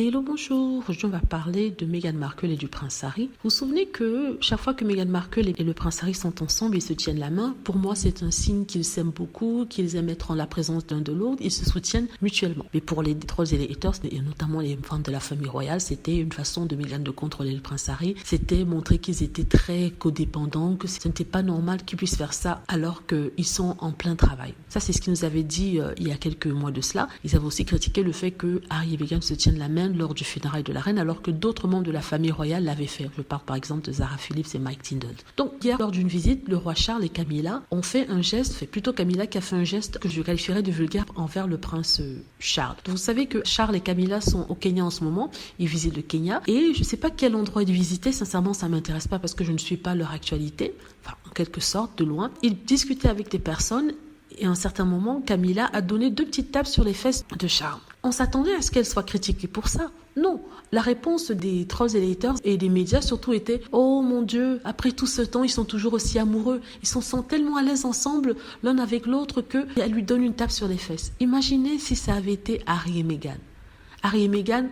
Hello, bonjour. Aujourd'hui, on va parler de Meghan Markle et du prince Harry. Vous vous souvenez que chaque fois que Meghan Markle et le prince Harry sont ensemble, ils se tiennent la main. Pour moi, c'est un signe qu'ils s'aiment beaucoup, qu'ils aiment être en la présence d'un de l'autre. Ils se soutiennent mutuellement. Mais pour les trolls et les haters, et notamment les fans de la famille royale, c'était une façon de Meghan de contrôler le prince Harry. C'était montrer qu'ils étaient très codépendants, que ce n'était pas normal qu'ils puissent faire ça alors qu'ils sont en plein travail. Ça, c'est ce qu'ils nous avaient dit il y a quelques mois de cela. Ils avaient aussi critiqué le fait que Harry et Meghan se tiennent la main lors du funérail de la reine, alors que d'autres membres de la famille royale l'avaient fait. Je parle par exemple de Zara Phillips et Mike Tyndall. Donc hier, lors d'une visite, le roi Charles et Camilla ont fait un geste, c'est plutôt Camilla qui a fait un geste que je qualifierais de vulgaire envers le prince Charles. Donc, vous savez que Charles et Camilla sont au Kenya en ce moment, ils visitent le Kenya, et je ne sais pas quel endroit ils visitaient, sincèrement ça ne m'intéresse pas parce que je ne suis pas leur actualité, enfin en quelque sorte, de loin. Ils discutaient avec des personnes, et à un certain moment, Camilla a donné 2 petites tapes sur les fesses de Charles. On s'attendait à ce qu'elle soit critiquée pour ça. Non, la réponse des trolls et des haters et des médias surtout était « Oh mon Dieu, après tout ce temps, ils sont toujours aussi amoureux. Ils se sentent tellement à l'aise ensemble l'un avec l'autre qu'elle lui donne une tape sur les fesses. » Imaginez si ça avait été Harry et Meghan. Harry et Meghan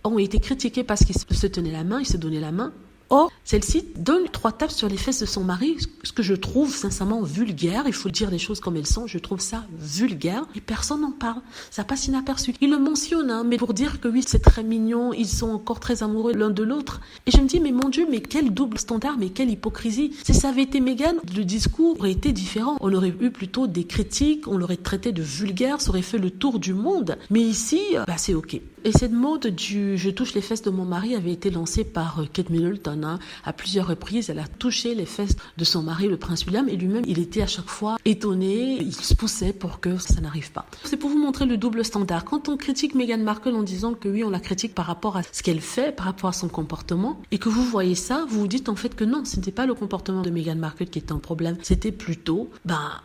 ont été critiqués parce qu'ils se tenaient la main, ils se donnaient la main. Or, celle-ci donne 3 tapes sur les fesses de son mari, ce que je trouve sincèrement vulgaire. Il faut dire les choses comme elles sont. Je trouve ça vulgaire et personne n'en parle. Ça passe inaperçu. Il le mentionne, mais pour dire que oui, c'est très mignon, ils sont encore très amoureux l'un de l'autre. Et je me dis, mais mon Dieu, mais quel double standard, mais quelle hypocrisie. Si ça avait été Meghan, le discours aurait été différent. On aurait eu plutôt des critiques, on l'aurait traité de vulgaire, ça aurait fait le tour du monde. Mais ici, c'est ok. Et cette mode du « je touche les fesses de mon mari » avait été lancée par Kate Middleton. À plusieurs reprises, elle a touché les fesses de son mari, le prince William, et lui-même, il était à chaque fois étonné, il se poussait pour que ça n'arrive pas. C'est pour vous montrer le double standard. Quand on critique Meghan Markle en disant que oui, on la critique par rapport à ce qu'elle fait, par rapport à son comportement, et que vous voyez ça, vous vous dites en fait que non, ce n'était pas le comportement de Meghan Markle qui était un problème, c'était plutôt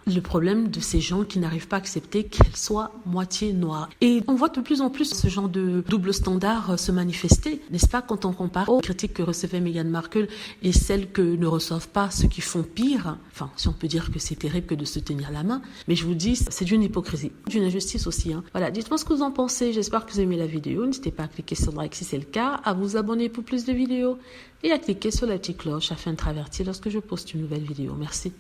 le problème de ces gens qui n'arrivent pas à accepter qu'elle soit moitié noire. Et on voit de plus en plus ce genre de double standard se manifester, n'est-ce pas, quand on compare aux critiques que recevait Meghan Markle et celles que ne reçoivent pas ceux qui font pire. Enfin, si on peut dire que c'est terrible que de se tenir la main, mais je vous dis, c'est d'une hypocrisie, d'une injustice aussi. Voilà, dites-moi ce que vous en pensez. J'espère que vous aimez la vidéo. N'hésitez pas à cliquer sur like si c'est le cas, à vous abonner pour plus de vidéos et à cliquer sur la petite cloche afin de être averti lorsque je poste une nouvelle vidéo. Merci.